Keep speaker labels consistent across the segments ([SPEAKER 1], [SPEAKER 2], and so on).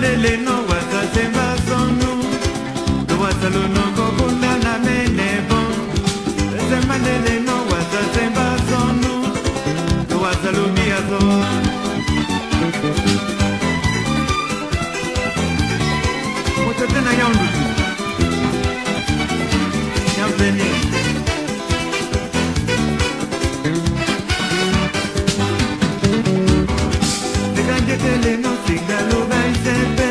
[SPEAKER 1] Mandele no watasemba sonu, to wataluno kokunda na menebo. Mandele no watasemba sonu, to watalubia so. Mucho tena yaundu, yampeni. Tele no sigalo vai sempre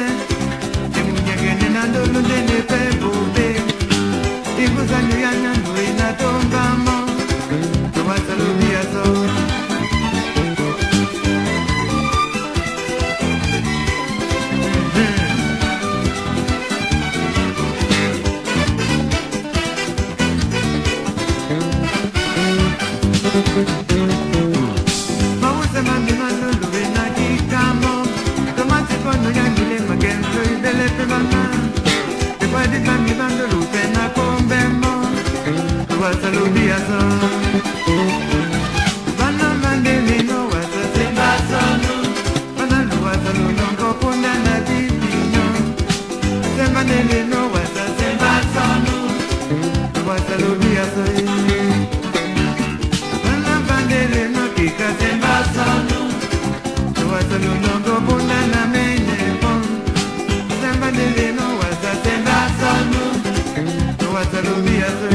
[SPEAKER 1] e munya gene nando lundene pe bobe e kuzanyo yana no ina tomba mo to wasalubia so Salubia so, bana mandele no watasemba sonu, bana luwasaluno kokunda na dipinyo. Mandele no watasemba sonu, wasalubia so. Bana mandele no kikasemba sonu, wasaluno kokunda na menebo. Mandele no watasemba sonu, wasalubia so.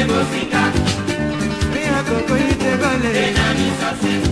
[SPEAKER 2] Música, mira coco y te vale.